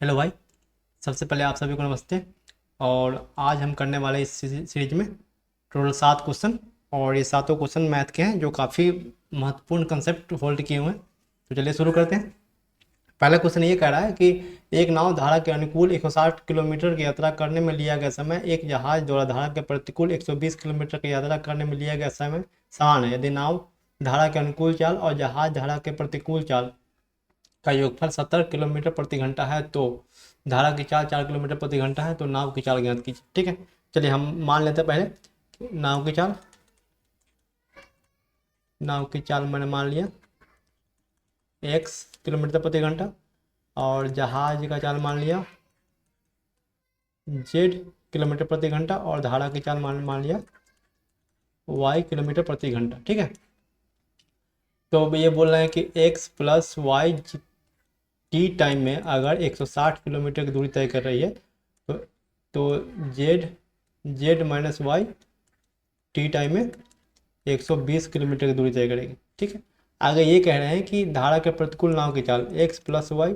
Hello भाई। सबसे पहले आप सभी को नमस्ते। और आज हम करने वाले इस सीरीज में टोटल 7 क्वेश्चन, और ये सातों क्वेश्चन मैथ के हैं जो काफ़ी महत्वपूर्ण कंसेप्ट होल्ड किए हुए हैं। तो चलिए शुरू करते हैं। पहला क्वेश्चन ये कह रहा है कि एक नाव धारा के अनुकूल 160 किलोमीटर की यात्रा करने में लिया गया समय एक जहाज द्वारा धारा के प्रतिकूल 120 किलोमीटर की यात्रा करने में लिया गया समय समान है। यदि नाव धारा के अनुकूल चाल और जहाज धारा के प्रतिकूल चाल का योगफल 70 किलोमीटर प्रति घंटा है तो धारा की चाल 4 किलोमीटर प्रति घंटा है, तो नाव की चाल ज्ञात कीजिए। ठीक है, चलिए हम मान लेते हैं पहले नाव की चाल मैंने मान लिया x किलोमीटर प्रति घंटा, और जहाज का चाल मान लिया z किलोमीटर प्रति घंटा, और धारा की चाल मान लिया y किलोमीटर प्रति घंटा। ठीक है, तो अब ये बोल रहे हैं कि x plus y t time में अगर 160 किलोमीटर की दूरी तय कर रही है तो z minus y t time में 120 किलोमीटर की दूरी तय करेगी। ठीक है, आगे ये कह रहे हैं कि धारा के प्रतिकूल नाव की चाल x प्लस वाई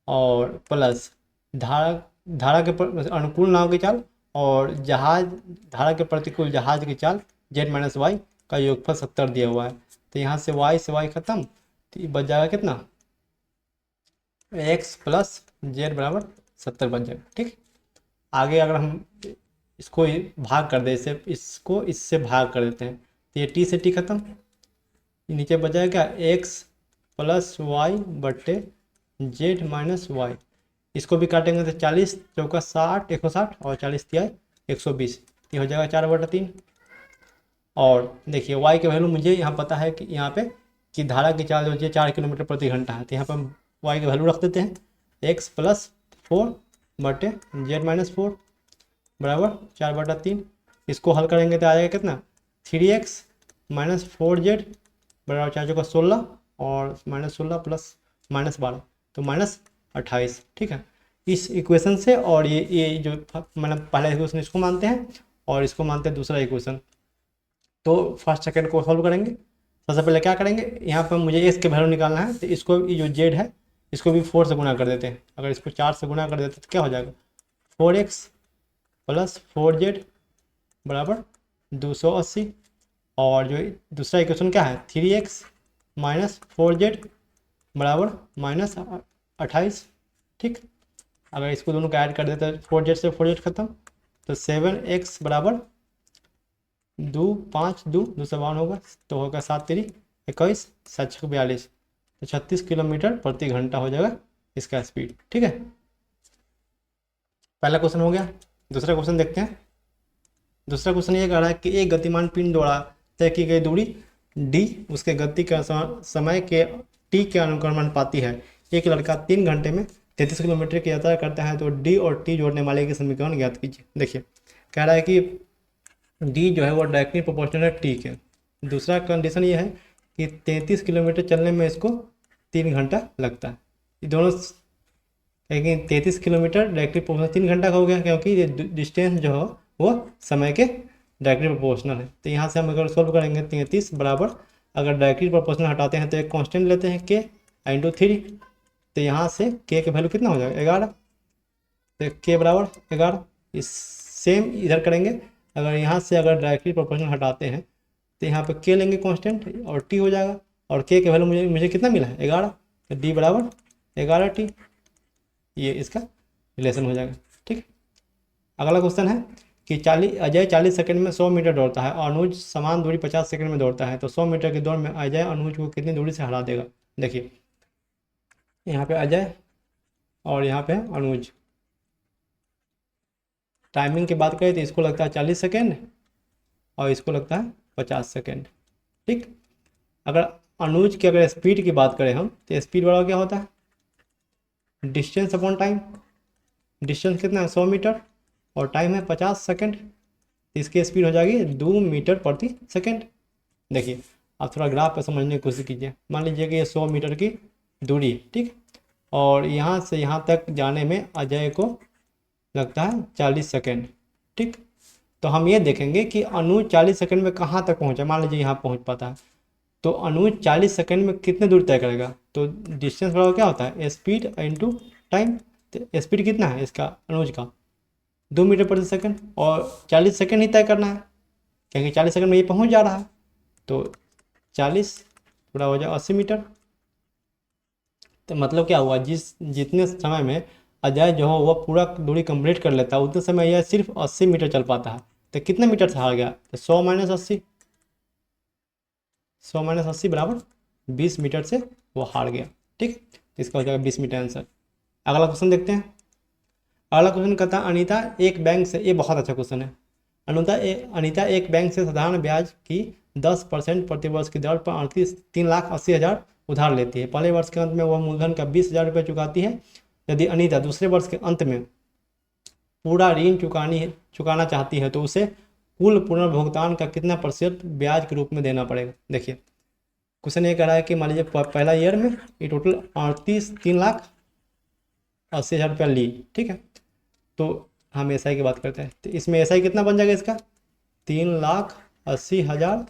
और प्लस धारा के अनुकूल नाव की चाल और धारा के प्रतिकूल जहाज की चाल z माइनस वाई का योगफल 70 दिया हुआ है। तो यहाँ से y खत्म, तो बच जाएगा कितना, x प्लस जेड बराबर 70 बन जाएगा। ठीक, आगे अगर हम इसको भाग कर दे, इसको इससे भाग कर देते हैं तो ये t से t खत्म, नीचे बच जाएगा x प्लस वाई बट्टे जेड माइनस वाई। इसको भी काटेंगे तो 40 चौका 60 160 और 40 तिया 120, ये हो जाएगा 4/3। और देखिए y के वैल्यू मुझे यहाँ पता है कि यहाँ पे कि धारा की चाल जो है 4 किलोमीटर प्रति घंटा है, तो यहाँ पर हम y की वैल्यू रख देते हैं x प्लस 4 बटे जेड माइनस 4 बराबर 4/3। इसको हल करेंगे तो आ जाएगा कितना, 3x माइनस 4z बराबर 4 चौका 16 और माइनस 16 प्लस माइनस 12 तो माइनस 28। ठीक है, इस इक्वेशन से, और ये जो मैंने पहला इक्वेशन इसको मानते हैं और इसको मानते हैं दूसरा इक्वेशन। तो फर्स्ट सेकंड को सॉल्व करेंगे। सबसे पहले क्या करेंगे, यहाँ पर मुझे एस के वैल्यू निकालना है, तो इसको ये जो जेड है इसको भी 4 से गुना कर देते हैं। अगर इसको 4 से गुना कर देते हैं तो क्या हो जाएगा, 4x प्लस 4z बराबर 280, और जो दूसरा इक्वेशन क्या है 3x माइनस 4z बराबर माइनस 28। ठीक, अगर इसको दोनों को ऐड कर देते हैं 4z से 4z खत्म, तो 7x बराबर 2 5 2 252 होगा, तो होगा 7 3 21 7 6 42, तो 36 किलोमीटर प्रति घंटा हो जाएगा इसका स्पीड। ठीक है, पहला क्वेश्चन हो गया। दूसरा क्वेश्चन देखते हैं। दूसरा क्वेश्चन ये कह रहा है कि एक गतिमान पिंड द्वारा तय की गई दूरी d उसके गति के समय के t के अनुक्रमानुपाती है। एक लड़का 3 घंटे में 33 किलोमीटर की यात्रा करता है, तो d और t जोड़ने वाले के समीकरण ज्ञात कीजिए। देखिए कह रहा है कि d जो है वो डायरेक्टली प्रोपोर्शनल है t के। दूसरा कंडीशन ये है कि 33 किलोमीटर चलने में इसको 3 घंटा लगता है। ये दोनों, लेकिन 33 किलोमीटर डायरेक्टली प्रोपोर्शनल 3 घंटा का हो गया, क्योंकि ये डिस्टेंस जो है वो समय के डायरेक्टली प्रोपोर्शनल है। तो यहाँ से हम अगर सॉल्व करेंगे 33 बराबर, अगर डायरेक्टली प्रोपोर्शनल हटाते हैं तो एक कांस्टेंट लेते हैं k इंटू 3, तो यहाँ से k के वैल्यू कितना हो जाएगा 11, तो k बराबर 11। इस सेम इधर करेंगे, अगर यहाँ से अगर डायरेक्टली प्रोपोर्शनल हटाते हैं तो यहाँ पे k लेंगे कांस्टेंट और t हो जाएगा, और k के वैल्यू मुझे कितना मिला है 11, तो d बराबर 11t, ये इसका रिलेशन हो जाएगा। ठीक, अगला क्वेश्चन है कि अजय 40 सेकंड में 100 मीटर दौड़ता है और अनुज समान दूरी 50 सेकंड में दौड़ता है, तो 100 मीटर की दौड़ में अजय अनुज को कितनी दूरी से हरा देगा। देखिए यहाँ पे अजय और यहाँ पे अनुज, टाइमिंग की बात करें तो इसको लगता है 40 सेकेंड और इसको लगता है 50 सेकेंड। ठीक, अगर अनुज की अगर स्पीड की बात करें हम, तो स्पीड बराबर क्या होता है, डिस्टेंस अपॉन टाइम। डिस्टेंस कितना है 100 मीटर और टाइम है 50 सेकंड, इसकी स्पीड हो जाएगी 2 मीटर प्रति सेकंड। देखिए आप थोड़ा ग्राफ पर समझने की कोशिश कीजिए। मान लीजिए कि ये 100 मीटर की दूरी, ठीक, और यहाँ से यहाँ तक जाने में अजय को लगता है 40 सेकंड। ठीक, तो हम ये देखेंगे कि अनुज 40 सेकंड में कहाँ तक पहुँचा। मान लीजिए यहाँ पहुँच पाता है, तो अनुज 40 सेकंड में कितने दूर तय करेगा। तो डिस्टेंस बराबर क्या होता है, स्पीड इंटू टाइम। तो स्पीड कितना है इसका अनुज का 2 मीटर प्रति सेकंड, और 40 सेकंड ही तय करना है क्योंकि 40 सेकंड में ये पहुंच जा रहा है। तो 40 पूरा हो जाए 80 मीटर। तो मतलब क्या हुआ, जितने समय में अजय जो है वह पूरा दूरी कंप्लीट कर लेता है उतने समय यह सिर्फ 80 मीटर चल पाता है। तो कितने मीटर से हार गया, तो 100 - 80, 100 - 80 बराबर 20 मीटर से वो हार गया। ठीक, तो इसका हो जाएगा 20 मीटर आंसर। अगला क्वेश्चन देखते हैं। अगला क्वेश्चन कहता है अनीता एक बैंक से, ये बहुत अच्छा क्वेश्चन है। अनीता एक बैंक से साधारण ब्याज की 10% प्रतिवर्ष की दर पर 3,80,000 उधार लेती है। पहले वर्ष के अंत में वह मूलधन का 20,000 रुपये चुकाती है। यदि अनीता दूसरे वर्ष के अंत में पूरा ऋण चुकाना चाहती है तो उसे कुल पुनर्भुगतान का कितना प्रतिशत ब्याज के रूप में देना पड़ेगा। देखिए क्वेश्चन ये कह रहा है कि मान लीजिए पहला ईयर में ये टोटल 3,80,000 रुपया ली, ठीक है। तो हम एसआई की बात करते हैं, तो इसमें एसआई कितना बन जाएगा इसका 3,80,000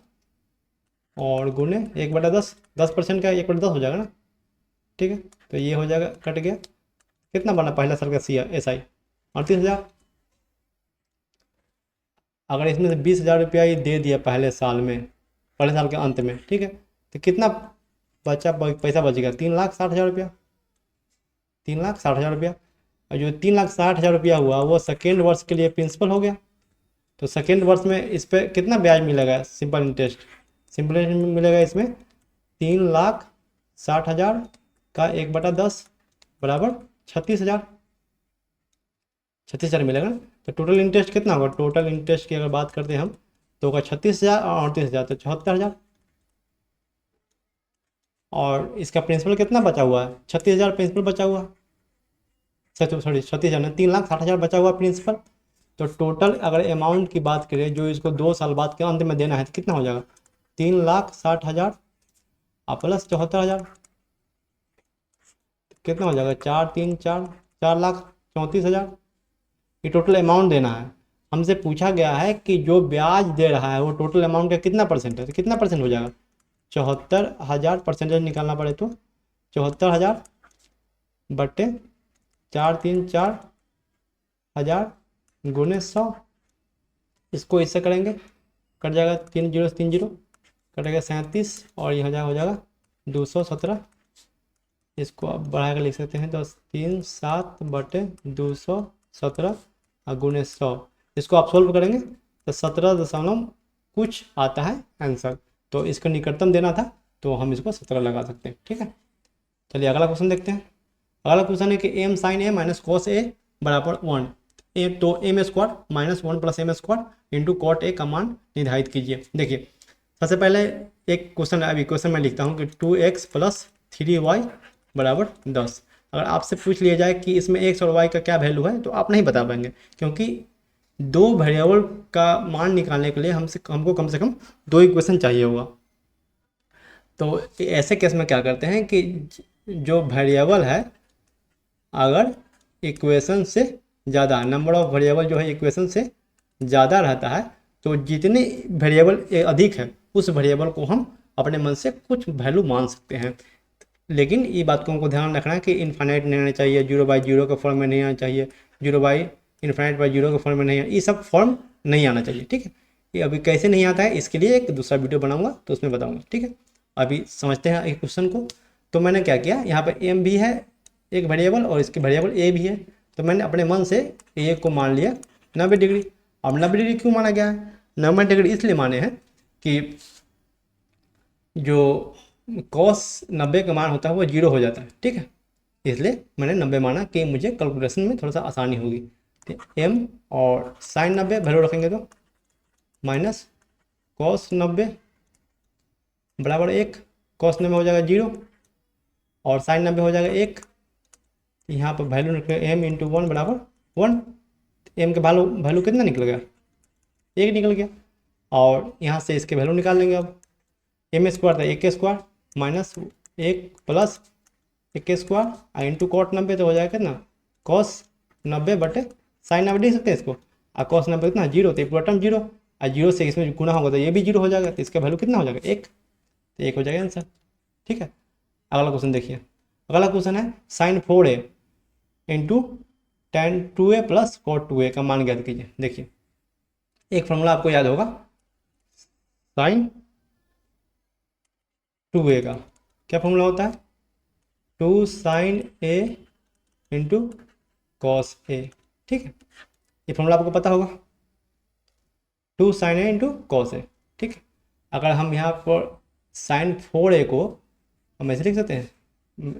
और गुने 1/10, 10% का 1/10 हो जाएगा ना, ठीक है। तो ये हो जाएगा, कट गया, कितना बना पहला साल का एसआई 38,000। अगर इसमें से 20,000 रुपया ही दे दिया पहले साल में, पहले साल के अंत में, ठीक है, तो कितना पैसा बचेगा 3,60,000 रुपया, 3,60,000 रुपया। और जो 3,60,000 रुपया हुआ वो सेकेंड वर्ष के लिए प्रिंसिपल हो गया। तो सेकेंड वर्ष में इस पर कितना ब्याज मिलेगा, सिंपल इंटरेस्ट मिलेगा इसमें 3,60,000 का 1/10 बराबर 36,000 मिलेगा ना। तो टोटल इंटरेस्ट कितना होगा, टोटल इंटरेस्ट की अगर बात करते हैं हम तो होगा 36,000 और 38,000 तो 74,000। और इसका प्रिंसिपल कितना बचा हुआ है, 36,000 प्रिंसिपल बचा हुआ, सॉरी 36,000 नहीं, 3,60,000 बचा हुआ प्रिंसिपल। तो टोटल अगर अमाउंट की बात करें जो इसको 2 साल बाद के अंत में देना है तो कितना हो जाएगा 3,60,000 प्लस 74,000 कितना हो जाएगा 4,34,000 ये टोटल अमाउंट देना है। हमसे पूछा गया है कि जो ब्याज दे रहा है वो टोटल अमाउंट का कितना परसेंट है, तो कितना परसेंट हो जाएगा 74,000, परसेंटेज निकालना पड़े तो 74,000 बटे 4,34,000 गुने 100, इसको इससे करेंगे कट जाएगा 3 0 3 0 कटेगा 37 और यहाँ हो जाएगा 217। इसको आप बढ़ा कर लिख सकते हैं 10,3,7 बटे 217 और गुने 100। इसको आप सोल्व करेंगे तो 17 दशमलव कुछ आता है आंसर। तो इसका निकटतम देना था तो हम इसको 17 लगा सकते हैं, ठीक है। चलिए अगला क्वेश्चन देखते हैं। अगला क्वेश्चन है कि m sin a minus cos a बराबर 1, तो m square minus 1 plus m square into cot a का मान निर्धारित कीजिए। देखिए सबसे पहले एक क्वेश्चन, अभी क्वेश्चन मैं लिखता हूँ कि 2x प्लस 3y बराबर 10। अगर आपसे पूछ लिया जाए कि इसमें x और y का क्या वैल्यू है तो आप नहीं बता पाएंगे, क्योंकि दो वेरिएबल का मान निकालने के लिए हमको कम से कम 2 इक्वेशन चाहिए होगा। तो ऐसे केस में क्या करते हैं कि जो वेरिएबल है अगर इक्वेशन से ज़्यादा, नंबर ऑफ वेरिएबल जो है इक्वेशन से ज़्यादा रहता है तो जितने वेरिएबल अधिक है उस वेरिएबल को हम अपने मन से कुछ वैल्यू मान सकते हैं। लेकिन ये बात को हमको ध्यान रखना है कि इन्फाइनाइट नहीं आना चाहिए, 0/0 के फॉर्म में नहीं आना चाहिए, 0/∞/0 के फॉर्म में नहीं, ये सब फॉर्म नहीं आना चाहिए, ठीक है। ये अभी कैसे नहीं आता है इसके लिए एक दूसरा वीडियो बनाऊंगा तो उसमें बताऊंगा, ठीक है। अभी समझते हैं एक क्वेश्चन को। तो मैंने क्या किया, यहाँ पर m भी है एक वेरिएबल और इसकी वेरिएबल a भी है, तो मैंने अपने मन से a को मान लिया 90 डिग्री। अब 90 डिग्री क्यों माना गया है, 90 डिग्री इसलिए माने हैं कि जो cos 90 का मान होता है वो 0 हो जाता है, ठीक है। इसलिए मैंने 90 माना कि मुझे कैलकुलेशन में थोड़ा सा आसानी होगी। तो m और sin 90 वैल्यू रखेंगे तो माइनस cos 90 बराबर 1, cos 90 हो जाएगा 0 और sin 90 हो जाएगा 1। यहाँ पर वैल्यू निकलेगा m इंटू 1 बराबर 1। m के वैल्यू कितना निकल गया, 1 निकल गया। और यहाँ से इसके वैल्यू निकाल लेंगे। अब m स्क्वायर था 1 square minus 1 plus 1 square into cot 90 तो हो जाएगा कितना cos 90 बटे sin 90 देख सकते हैं इसको। और cos 90 कितना 0, तो पूरा टर्म 0 और 0 से इसमें गुना होगा तो ये भी 0 हो जाएगा, तो इसका वैल्यू कितना हो जाएगा 1, तो 1 हो जाएगा आंसर, ठीक है। अगला क्वेश्चन देखिए। अगला क्वेश्चन है sin 4a into tan two A plus cot two A का मान ज्ञात कीजिए। देखिए एक फॉर्मूला आपको याद होगा साइन टू ए का, क्या फॉर्मूला होता है, two sine A into cos A. ठीक है, ये फॉर्मूला आपको पता होगा, two sine A into cos A. ठीक है, अगर हम यहाँ पर साइन फोर ए को हम ऐसे लिख सकते हैं,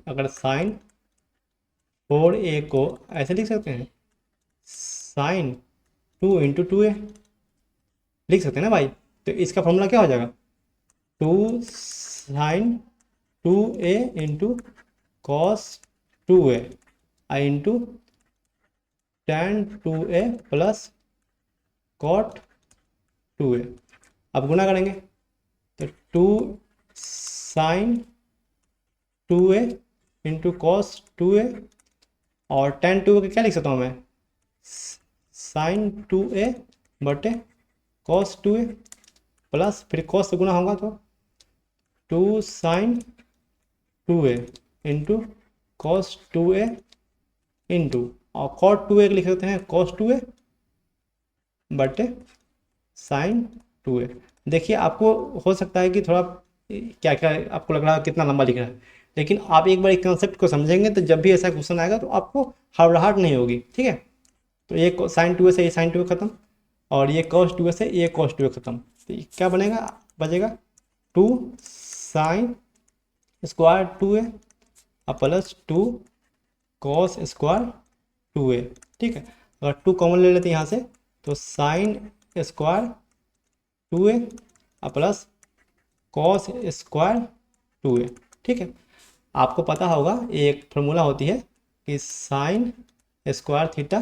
अगर साइन फोर ए को ऐसे लिख सकते हैं, sign two into two A लिख सकते हैं ना भाई। तो इसका फॉर्मूला क्या हो जाएगा, two sine two A into cos two A into tan two A plus cot two A. अब गुना करेंगे तो two sine two A into cos two A और टेन टू ए क्या लिख सकता हूँ मैं, साइन टू ए बटे कॉस टू ए प्लस फिर कॉस से गुना होगा तो two sine two A into cos two A into और कॉट टू ए लिख सकते हैं कॉस टू ए बटे साइन टू ए। देखिए आपको हो सकता है कि थोड़ा क्या क्या आपको लग रहा है कितना लंबा लिख रहा है, लेकिन आप एक बार एक कंसेप्ट को समझेंगे तो जब भी ऐसा क्वेश्चन आएगा तो आपको हड़बड़ाहट नहीं होगी। ठीक है, तो ये साइन टू ए से ये साइन टू ए खत्म और ये कॉस टू ए से ये कॉस टू ए खत्म, तो ये क्या बनेगा, बचेगा two sine square two A plus two cos square two A. ठीक है, अगर टू कॉमन ले लेते हैं यहाँ से तो sine square two A plus cos square two A. ठीक है, आपको पता होगा एक फार्मूला होती है कि sine square theta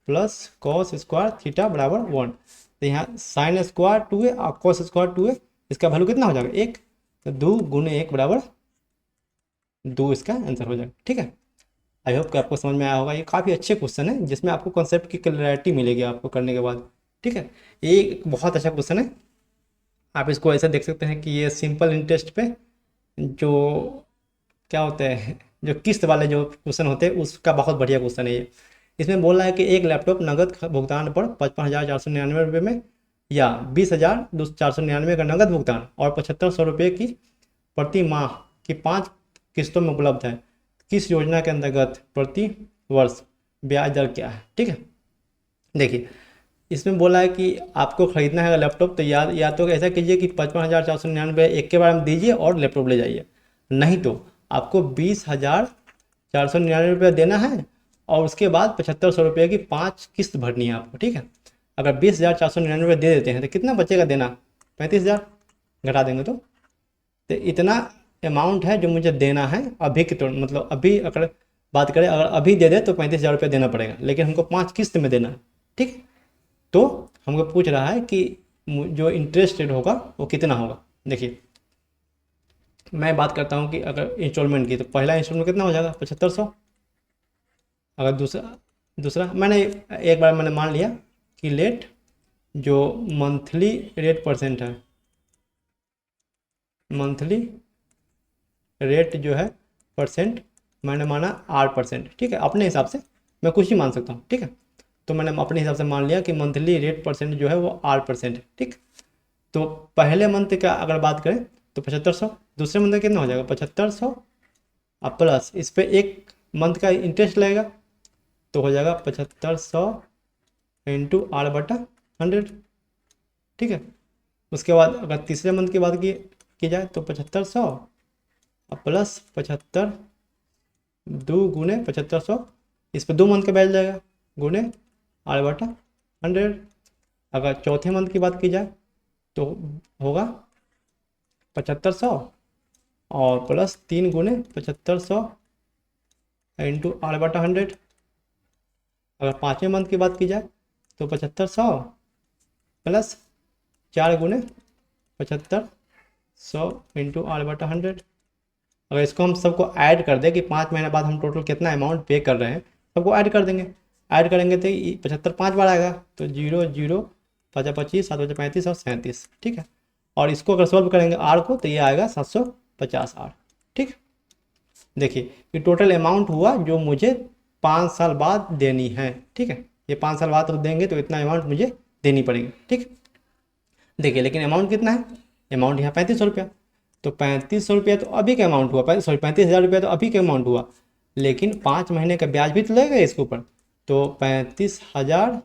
plus cos square theta बराबर 1। तो यहाँ साइन स्क्वायर टू ए और कॉस स्क्वायर टू ए, इसका वैल्यू कितना हो जाएगा, एक, तो दो गुने एक बराबर दो, इसका आंसर हो जाएगा। ठीक है, आई होप कि आपको समझ में आया होगा। ये काफ़ी अच्छे क्वेश्चन है जिसमें आपको कॉन्सेप्ट की क्लैरिटी मिलेगी आपको करने के बाद। ठीक है, ये एक बहुत अच्छा क्वेश्चन है, आप इसको ऐसा देख सकते हैं कि ये सिंपल इंटरेस्ट पे जो क्या होते हैं, जो किस्त वाले जो क्वेश्चन होते हैं उसका बहुत बढ़िया क्वेश्चन है ये। इसमें बोल रहा है कि एक लैपटॉप नगद भुगतान पर 55,499 रुपये में या 20,499 का नगद भुगतान और 7,500 रुपये की प्रति माह की 5 किस्तों में उपलब्ध है, किस योजना के अंतर्गत प्रति वर्ष ब्याज दर क्या है। ठीक है, देखिए इसमें बोला है कि आपको खरीदना है लैपटॉप तो या तो ऐसा कीजिए कि 55,499 एक के बार में दीजिए और लैपटॉप ले जाइए, नहीं तो आपको 20,499 रुपये देना है और उसके बाद 7,500 रुपये की 5 किस्त भरनी है आपको। ठीक है, अगर 20,499 रुपये दे देते हैं तो कितना बचेगा देना, 35,000 घटा देंगे तो इतना अमाउंट है जो मुझे देना है अभी के तुरंत, मतलब अभी अगर बात करें अगर अभी दे दे तो 35,000 रुपये देना पड़ेगा, लेकिन हमको 5 किस्त में देना है। ठीक है, तो हमको पूछ रहा है कि जो इंटरेस्ट रेट होगा वो कितना होगा। देखिए मैं बात करता हूँ कि अगर इंस्टॉलमेंट की तो पहला इंस्टॉलमेंट कितना हो जाएगा 7,500, अगर दूसरा मैंने एक बार मैंने मान लिया कि लेट जो मंथली रेट परसेंट है, मंथली रेट जो है परसेंट मैंने माना 8%। ठीक है, अपने हिसाब से मैं कुछ ही मान सकता हूँ। ठीक है, तो मैंने अपने हिसाब से मान लिया कि मंथली रेट परसेंट जो है वो 8% है। ठीक, तो पहले मंथ का अगर बात करें तो 7,500, दूसरे मंथ का कितना हो जाएगा 7,500 अब प्लस इस पर एक मंथ का इंटरेस्ट लगेगा तो हो जाएगा 7,500 इंटू 8/100। ठीक है, उसके बाद अगर तीसरे मंथ की बात की जाए तो 7,500 अब प्लस 75 दो गुने 7,500, इस पर 2 मंथ का बैठ जाएगा गुने 8/100। अगर चौथे मंथ की बात की जाए तो होगा 7,500 और प्लस 3 गुने 7,500 इंटू 8/100। अगर पाँचवें मंथ की बात की जाए तो 7,500 प्लस 4 गुने 7,500 इंटू 8/100। अगर इसको हम सबको ऐड कर दें कि 5 महीने बाद हम टोटल कितना अमाउंट पे कर रहे हैं, सबको ऐड कर देंगे, ऐड करेंगे तो 75 5 बार आएगा तो 0 0 5 25 7 5 35 और 37। ठीक है, और इसको अगर सॉल्व करेंगे आर को तो ये आएगा 750 आर। ठीक, देखिए ये टोटल अमाउंट हुआ जो मुझे 5 साल बाद देनी है। ठीक है, ये 5 साल बाद तो देंगे तो इतना अमाउंट मुझे देनी पड़ेगी। ठीक, देखिए लेकिन अमाउंट कितना है, अमाउंट यहाँ 3500 रुपया, तो 3500 रुपया तो अभी का अमाउंट हुआ, सॉरी 35,000 रुपया तो अभी का अमाउंट हुआ, लेकिन 5 महीने का ब्याज भी तो लगेगा इसके ऊपर। तो 35,000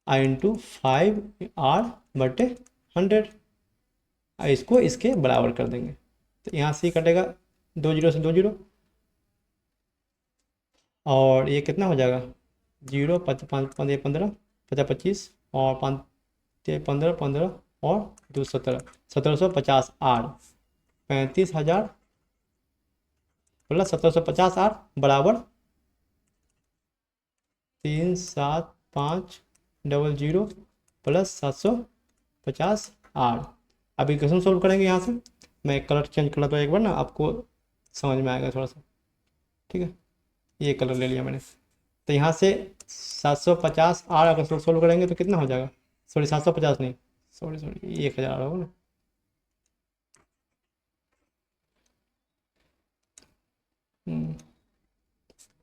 इंटू 5R/100, इसको इसके बराबर कर देंगे। तो यहाँ से कटेगा 2 जीरो से 2 जीरो, और ये कितना हो जाएगा, 0 5 5 5 15 50 25 और 5 15 15 और 2 17 1750R, 35,000 प्लस 1750R बराबर 37500 प्लस 750R। अब इक्वेशन सोल्व करेंगे। यहाँ से मैं कलर चेंज कर लेता हूँ एक बार ना, आपको समझ में आएगा थोड़ा सा। ठीक है, ये कलर ले लिया मैंने। तो यहाँ से 750R अगर सोल्व करेंगे तो कितना हो जाएगा, सॉरी 750 नहीं, सॉरी 1000 होगा ना।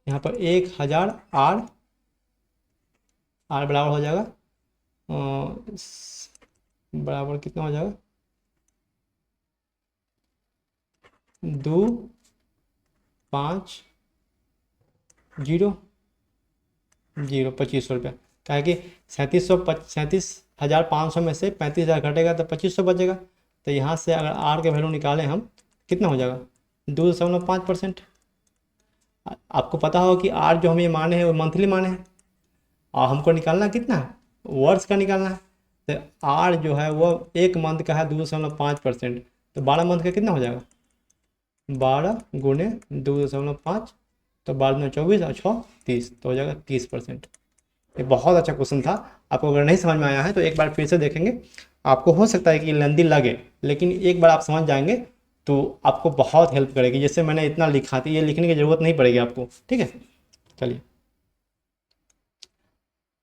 यहाँ पर 1000R बराबर हो जाएगा बराबर कितना हो जाएगा, 2 5 0 0 2500 रुपया। क्या है कि 37,500 में से 35,000 घटेगा तो 2500 बचेगा। तो यहाँ से अगर आर के वैल्यू निकालें हम, कितना हो जाएगा, 2.5%। आपको पता होगा कि आर जो हमें माने हैं वो मंथली माने हैं, और हमको निकालना कितना है, वर्ष का निकालना है। तो आर जो है वो एक मंथ का है 2.5%, तो 12 मंथ का कितना हो जाएगा, 12 गुने 2.5, तो 12 में 24 और 6 30, तो हो जाएगा 30%। ये बहुत अच्छा क्वेश्चन था। आपको अगर नहीं समझ में आया है तो एक बार फिर से देखेंगे। आपको हो सकता है कि लेंदी लगे, लेकिन एक बार आप समझ जाएंगे तो आपको बहुत हेल्प करेगी। जैसे मैंने इतना लिखा था, ये लिखने की ज़रूरत नहीं पड़ेगी आपको। ठीक है, चलिए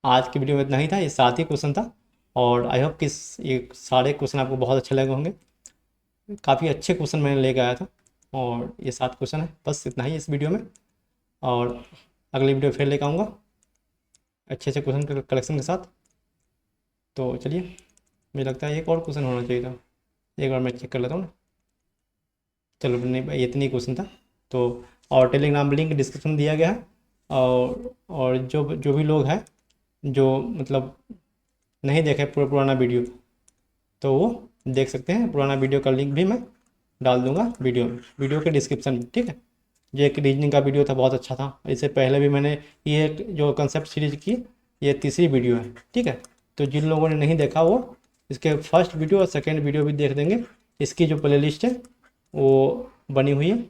आज की वीडियो में इतना ही था, ये 7 ही क्वेश्चन था, और आई होप कि ये सारे क्वेश्चन आपको बहुत अच्छे लगे होंगे। काफ़ी अच्छे क्वेश्चन मैंने लेके आया था, और ये 7 क्वेश्चन है, बस इतना ही इस वीडियो में। और अगली वीडियो फिर लेकर आऊँगा अच्छे अच्छे क्वेश्चन कलेक्शन के साथ। तो चलिए, मुझे लगता है एक और क्वेश्चन होना चाहिए था, एक बार मैं चेक कर लेता हूँ ना। चलो नहीं, इतनी क्वेश्चन था। तो और टेलीग्राम लिंक डिस्क्रिप्शन दिया गया है, और जो भी लोग हैं जो मतलब नहीं देखे पुराना वीडियो, तो वो देख सकते हैं। पुराना वीडियो का लिंक भी मैं डाल दूंगा वीडियो के डिस्क्रिप्शन में। ठीक है, जो एक रीजनिंग का वीडियो था बहुत अच्छा था, इससे पहले भी मैंने ये जो कंसेप्ट सीरीज की, ये तीसरी वीडियो है। ठीक है, तो जिन लोगों ने नहीं देखा वो इसके फर्स्ट वीडियो और सेकेंड वीडियो भी देख देंगे। इसकी जो प्लेलिस्ट है वो बनी हुई है,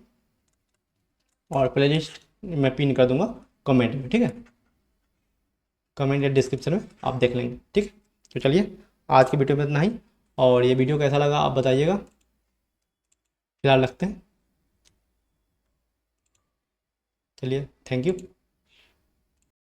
और प्लेलिस्ट मैं पिन कर दूंगा कमेंट में। ठीक है, कमेंट या डिस्क्रिप्शन में आप देख लेंगे। ठीक, तो चलिए आज की वीडियो में इतना ही, और ये वीडियो कैसा लगा आप बताइएगा। फिलहाल रखते हैं, चलिए, थैंक यू।